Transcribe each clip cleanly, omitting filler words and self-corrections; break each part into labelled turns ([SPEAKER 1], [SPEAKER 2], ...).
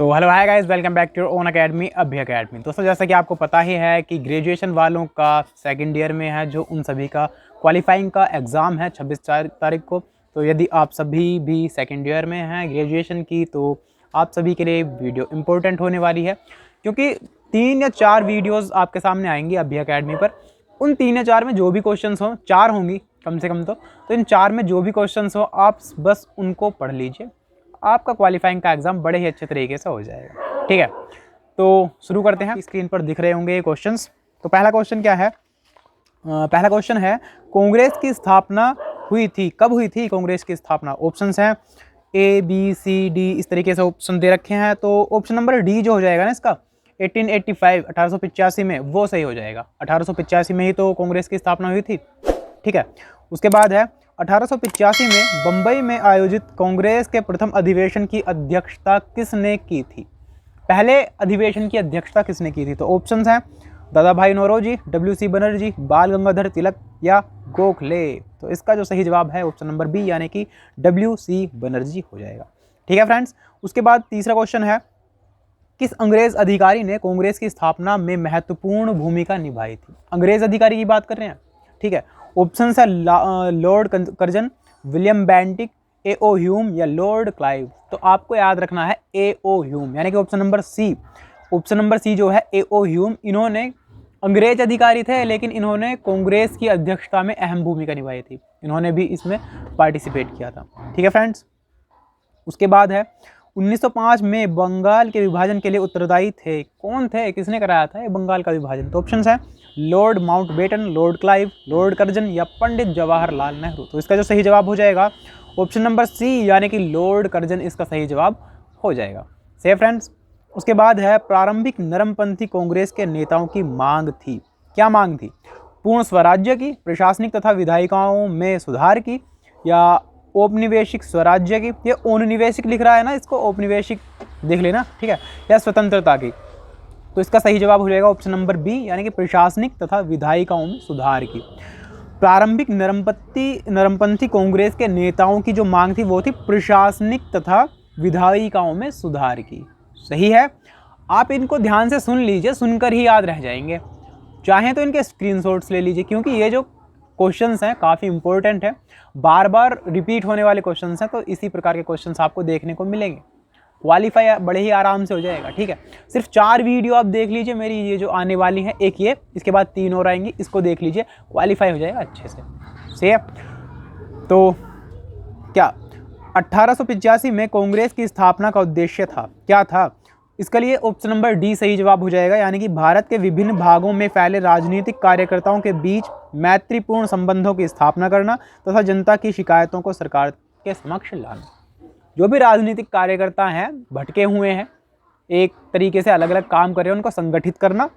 [SPEAKER 1] तो hello hi guys, welcome back to your own academy अभी academy. दोस्तों, जैसा कि आपको पता ही है कि ग्रेजुएशन वालों का सेकंड ईयर में है जो उन सभी का क्वालिफाइंग का एग्ज़ाम है 26 तारीख को। तो यदि आप सभी भी सेकंड ईयर में हैं ग्रेजुएशन की तो आप सभी के लिए वीडियो इम्पोर्टेंट होने वाली है, क्योंकि 3 या 4 वीडियोज़ आपके सामने आएंगी अभी अकेडमी पर। उन 3 या 4 में जो भी क्वेश्चन हों, 4 होंगी कम से कम, तो इन 4 में जो भी क्वेश्चन हो आप बस उनको पढ़ लीजिए, आपका क्वालिफाइंग का एग्ज़ाम बड़े ही अच्छे तरीके से हो जाएगा। ठीक है, तो शुरू करते हैं। स्क्रीन पर दिख रहे होंगे ये क्वेश्चंस। तो पहला क्वेश्चन क्या है? पहला क्वेश्चन है, कांग्रेस की स्थापना हुई थी, कब हुई थी कांग्रेस की स्थापना? ऑप्शंस हैं A, B, C, D, इस तरीके से ऑप्शन दे रखे हैं। तो ऑप्शन नंबर डी जो हो जाएगा ना इसका, 1885 1885 में, वो सही हो जाएगा। 1885 में ही तो कांग्रेस की स्थापना हुई थी। ठीक है, उसके बाद है 1885 में बम्बई में आयोजित कांग्रेस के प्रथम अधिवेशन की अध्यक्षता किसने की थी? पहले अधिवेशन की अध्यक्षता किसने की थी? तो ऑप्शंस हैं दादा भाई नौरोजी, WC बनर्जी, बाल गंगाधर तिलक या गोखले। तो इसका जो सही जवाब है ऑप्शन नंबर बी, यानी कि WC बनर्जी हो जाएगा। ठीक है फ्रेंड्स, उसके बाद तीसरा क्वेश्चन है, किस अंग्रेज अधिकारी ने कांग्रेस की स्थापना में महत्वपूर्ण भूमिका निभाई थी? अंग्रेज अधिकारी की बात कर रहे हैं। ठीक है, ऑप्शन है Lord Curzon, William Bentinck, A.O. Hume या लॉर्ड क्लाइव। तो आपको याद रखना है A.O. ह्यूम, यानी कि option number C. Option number C जो है A.O. ह्यूम, इन्होंने अंग्रेज अधिकारी थे लेकिन इन्होंने कांग्रेस की अध्यक्षता में अहम भूमिका निभाई थी, इन्होंने भी इसमें पार्टिसिपेट किया था। ठीक है फ्रेंड्स, उसके बाद है 1905 में बंगाल के विभाजन के लिए उत्तरदायी थे, कौन थे, किसने कराया था ये बंगाल का विभाजन? तो ऑप्शंस हैं Lord Mountbatten, Lord Clive, Lord Curzon या पंडित जवाहरलाल नेहरू। तो इसका जो सही जवाब हो जाएगा ऑप्शन नंबर सी, यानी कि लॉर्ड कर्जन इसका सही जवाब हो जाएगा। सही फ्रेंड्स, उसके बाद है प्रारंभिक नरमपंथी कांग्रेस के नेताओं की मांग थी, क्या मांग थी? पूर्ण स्वराज्य की, प्रशासनिक तथा विधायिकाओं में सुधार की, या औपनिवेशिक स्वराज्य की, ये औपनिवेशिक लिख रहा है ना, इसको औपनिवेशिक देख लेना, ठीक है, या स्वतंत्रता की। तो इसका सही जवाब हो जाएगा ऑप्शन नंबर बी, यानी कि प्रशासनिक तथा विधायिकाओं में सुधार की। प्रारंभिक नरमपंथी कांग्रेस के नेताओं की जो मांग थी वो थी प्रशासनिक तथा विधायिकाओं में सुधार की। सही है, आप इनको ध्यान से सुन लीजिए, सुनकर ही याद रह जाएंगे। चाहें तो इनके स्क्रीनशॉट्स ले लीजिए, क्योंकि ये जो क्वेश्चंस हैं काफ़ी इंपॉर्टेंट है, बार बार रिपीट होने वाले क्वेश्चंस हैं, तो इसी प्रकार के क्वेश्चंस आपको देखने को मिलेंगे। क्वालिफाई बड़े ही आराम से हो जाएगा। ठीक है, सिर्फ 4 वीडियो आप देख लीजिए मेरी, ये जो आने वाली हैं, एक ये, इसके बाद 3 और आएंगी, इसको देख लीजिए, क्वालिफाई हो जाएगा अच्छे से। सही है, तो क्या 1885 में कांग्रेस की स्थापना का उद्देश्य था, क्या था? इसके लिए ऑप्शन नंबर डी सही जवाब हो जाएगा, यानी कि भारत के विभिन्न भागों में फैले राजनीतिक कार्यकर्ताओं के बीच मैत्रीपूर्ण संबंधों की स्थापना करना तथा जनता की शिकायतों को सरकार के समक्ष लाना। जो भी राजनीतिक कार्यकर्ता हैं, भटके हुए हैं, एक तरीके से अलग अलग काम कर रहे हैं, उनको संगठित करना,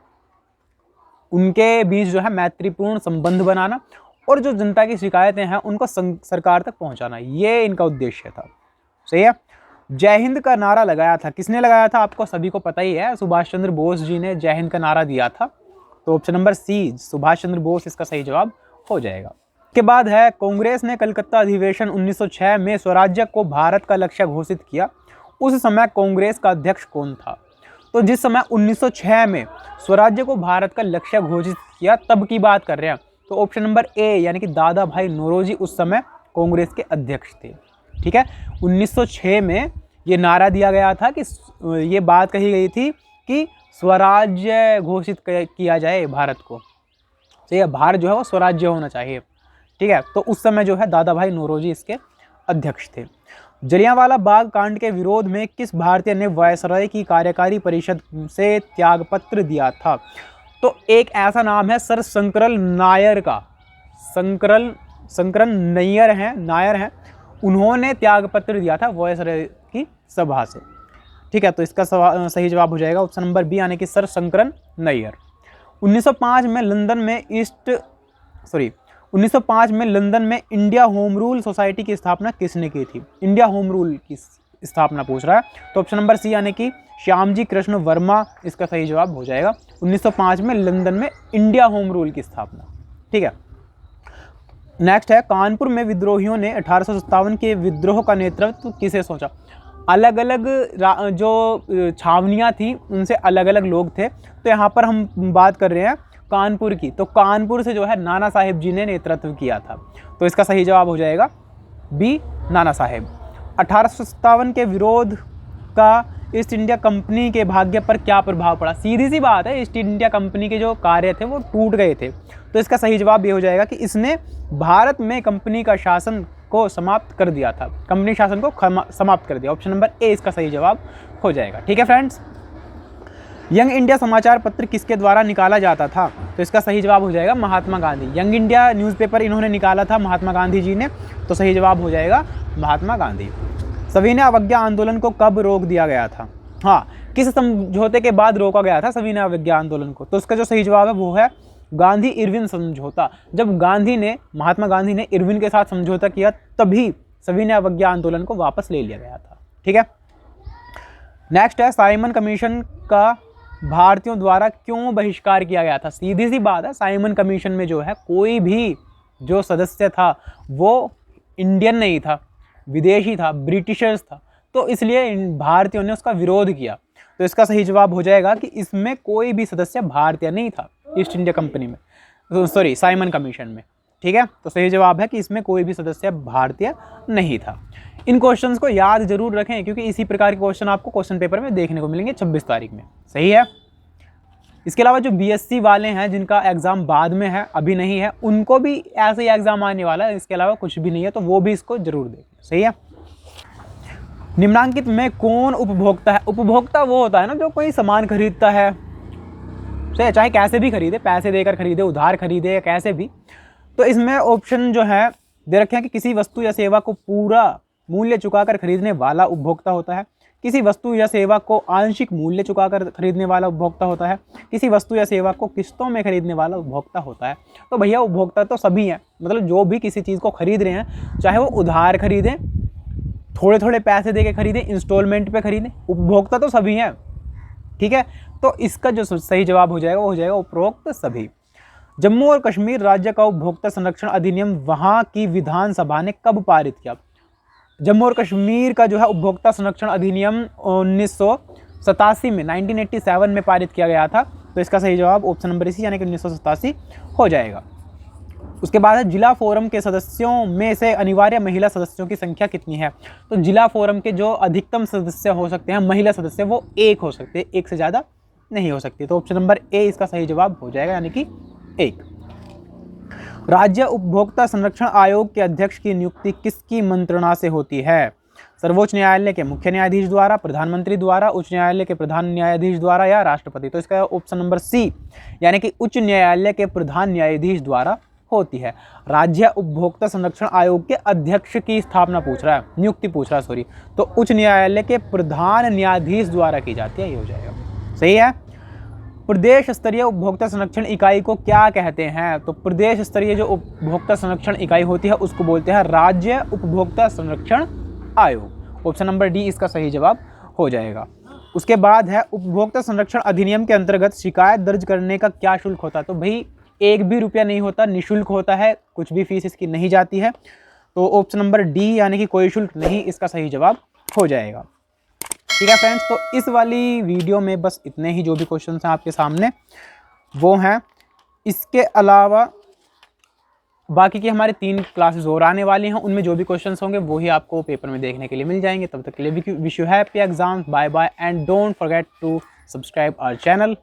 [SPEAKER 1] उनके बीच जो है मैत्रीपूर्ण संबंध बनाना, और जो जनता की शिकायतें हैं उनको सरकार तक पहुंचाना, ये इनका उद्देश्य था। सही है, जय हिंद का नारा लगाया था, किसने लगाया था? आपको सभी को पता ही है, सुभाष चंद्र बोस जी ने जय हिंद का नारा दिया था। तो ऑप्शन नंबर सी, सुभाष चंद्र बोस, इसका सही जवाब हो जाएगा। के बाद है, कांग्रेस ने कलकत्ता अधिवेशन 1906 में स्वराज्य को भारत का लक्ष्य घोषित किया, उस समय कांग्रेस का अध्यक्ष कौन था? तो जिस समय 1906 में स्वराज्य को भारत का लक्ष्य घोषित किया, तब की बात कर रहे हैं। तो ऑप्शन नंबर ए, यानी कि दादा भाई नौरोजी उस समय कांग्रेस के अध्यक्ष थे। ठीक है, 1906 में ये नारा दिया गया था कि ये बात कही गई थी कि स्वराज्य घोषित किया जाए भारत को। तो ये भारत जो है वो स्वराज्य होना चाहिए। ठीक है, तो उस समय जो है दादा भाई नौरोजी इसके अध्यक्ष थे। जलियांवाला बाग कांड के विरोध में किस भारतीय ने वायसराय की कार्यकारी परिषद से त्यागपत्र दिया था? तो एक ऐसा नाम है सर शंकरल नायर का, शंकरन नायर हैं, उन्होंने त्यागपत्र दिया था वायसराय की सभा से। ठीक है, तो इसका सही जवाब हो जाएगा ऑप्शन नंबर बी, यानी कि सर शंकरन नायर। 1905 में लंदन में इंडिया होम रूल सोसाइटी की स्थापना किसने की थी? इंडिया होम रूल की स्थापना पूछ रहा है, तो ऑप्शन नंबर सी, यानी कि श्यामजी कृष्ण वर्मा, इसका सही जवाब हो जाएगा। 1905 में लंदन में इंडिया होम रूल की स्थापना। ठीक है, नेक्स्ट है, कानपुर में विद्रोहियों ने 1857 के विद्रोह का नेतृत्व किसे सोचा? अलग अलग जो छावनियाँ थी उनसे अलग अलग लोग थे। तो यहाँ पर हम बात कर रहे हैं कानपुर की, तो कानपुर से जो है नाना साहेब जी ने नेतृत्व किया था। तो इसका सही जवाब हो जाएगा बी, नाना साहेब। 1857 के विरोध का ईस्ट इंडिया कंपनी के भाग्य पर क्या प्रभाव पड़ा? सीधी सी बात है, ईस्ट इंडिया कंपनी के जो कार्य थे वो टूट गए थे। तो इसका सही जवाब ये हो जाएगा कि इसने भारत में कंपनी का शासन को समाप्त कर दिया था, कंपनी शासन को समाप्त कर दिया। ऑप्शन नंबर ए इसका सही जवाब हो जाएगा। ठीक है फ्रेंड्स, यंग इंडिया समाचार पत्र किसके द्वारा निकाला जाता था? तो इसका सही जवाब हो जाएगा Mahatma Gandhi. Young India newspaper इन्होंने निकाला था महात्मा गांधी जी ने, तो सही जवाब हो जाएगा महात्मा गांधी। सविनय अवज्ञा आंदोलन को कब रोक दिया गया था? हाँ, किस समझौते के बाद रोका गया था सविनय अवज्ञा आंदोलन को? तो उसका जो सही जवाब है वो है गांधी इरविन समझौता। जब महात्मा गांधी ने इरविन के साथ समझौता किया तभी सविनय अवज्ञा आंदोलन को वापस ले लिया गया था। ठीक है, नेक्स्ट है साइमन कमीशन का भारतीयों द्वारा क्यों बहिष्कार किया गया था? सीधी सी बात है, साइमन कमीशन में जो है कोई भी जो सदस्य था वो इंडियन नहीं था, विदेशी था, ब्रिटिशर्स था, तो इसलिए भारतीयों ने उसका विरोध किया। तो इसका सही जवाब हो जाएगा कि इसमें कोई भी सदस्य भारतीय नहीं था ईस्ट इंडिया कंपनी में, सॉरी साइमन कमीशन में। ठीक है, तो सही जवाब है कि इसमें कोई भी सदस्य भारतीय नहीं था। इन क्वेश्चंस को याद जरूर रखें क्योंकि इसी प्रकार के क्वेश्चन आपको क्वेश्चन पेपर में देखने को मिलेंगे 26 तारीख में। सही है, इसके अलावा जो बीएससी वाले हैं जिनका एग्ज़ाम बाद में है, अभी नहीं है, उनको भी ऐसे ही एग्ज़ाम आने वाला है, इसके अलावा कुछ भी नहीं है, तो वो भी इसको जरूर देखें। सही है, निम्नांकित में कौन उपभोक्ता है? उपभोक्ता वो होता है ना जो कोई सामान खरीदता है, चाहे कैसे भी खरीदे, पैसे देकर खरीदे, उधार खरीदे या कैसे भी। तो इसमें ऑप्शन जो है दे रखे हैं कि किसी वस्तु या सेवा को पूरा मूल्य चुकाकर खरीदने वाला उपभोक्ता होता है, किसी वस्तु या सेवा को आंशिक मूल्य चुकाकर खरीदने वाला उपभोक्ता होता है, किसी वस्तु या सेवा को किस्तों में खरीदने वाला उपभोक्ता होता है। तो भैया उपभोक्ता तो सभी हैं, मतलब जो भी किसी चीज़ को खरीद रहे हैं, चाहे वो उधार खरीदें, थोड़े थोड़े पैसे दे के खरीदें, इंस्टॉलमेंट पे खरीदें, उपभोक्ता तो सभी हैं। ठीक है, तो इसका जो सही जवाब हो जाएगा वो हो जाएगा उपरोक्त सभी। जम्मू और कश्मीर राज्य का उपभोक्ता संरक्षण अधिनियम वहाँ की विधानसभा ने कब पारित किया? जम्मू और कश्मीर का जो है उपभोक्ता संरक्षण अधिनियम 1987 में 1987 में पारित किया गया था। तो इसका सही जवाब ऑप्शन नंबर सी यानी कि 1987 हो जाएगा। उसके बाद है जिला फोरम के सदस्यों में से अनिवार्य महिला सदस्यों की संख्या कितनी है? तो जिला फोरम के जो अधिकतम सदस्य हो सकते हैं महिला सदस्य वो एक हो सकते हैं, एक से ज़्यादा नहीं हो सकती। तो ऑप्शन नंबर ए इसका सही जवाब हो जाएगा यानी कि 1। राज्य उपभोक्ता संरक्षण आयोग के अध्यक्ष की नियुक्ति किसकी मंत्रणा से होती है? सर्वोच्च न्यायालय के मुख्य न्यायाधीश द्वारा, प्रधानमंत्री द्वारा, उच्च न्यायालय के प्रधान न्यायाधीश द्वारा या राष्ट्रपति? तो इसका ऑप्शन नंबर सी यानी कि उच्च न्यायालय के प्रधान न्यायाधीश द्वारा होती है। राज्य उपभोक्ता संरक्षण आयोग के अध्यक्ष की स्थापना पूछ रहा है, नियुक्ति पूछ रहा है, सॉरी, तो उच्च न्यायालय के प्रधान न्यायाधीश द्वारा की जाती है, ये हो जाएगा। सही है। प्रदेश स्तरीय उपभोक्ता संरक्षण इकाई को क्या कहते हैं? तो प्रदेश स्तरीय जो उपभोक्ता संरक्षण इकाई होती है उसको बोलते हैं राज्य उपभोक्ता संरक्षण आयोग। ऑप्शन नंबर डी इसका सही जवाब हो जाएगा। उसके बाद है उपभोक्ता संरक्षण अधिनियम के अंतर्गत शिकायत दर्ज करने का क्या शुल्क होता है? तो भाई 1 भी रुपया नहीं होता, निःशुल्क होता है, कुछ भी फीस इसकी नहीं जाती है। तो ऑप्शन नंबर डी यानी कि कोई शुल्क नहीं, इसका सही जवाब हो जाएगा। ठीक है फ्रेंड्स, तो इस वाली वीडियो में बस इतने ही जो भी क्वेश्चन हैं आपके सामने वो हैं। इसके अलावा बाकी की हमारे 3 क्लासेस और आने वाली हैं, उनमें जो भी क्वेश्चंस होंगे वो ही आपको पेपर में देखने के लिए मिल जाएंगे। तब तक के लिए wish you happy exams, bye bye and don't forget to subscribe our channel.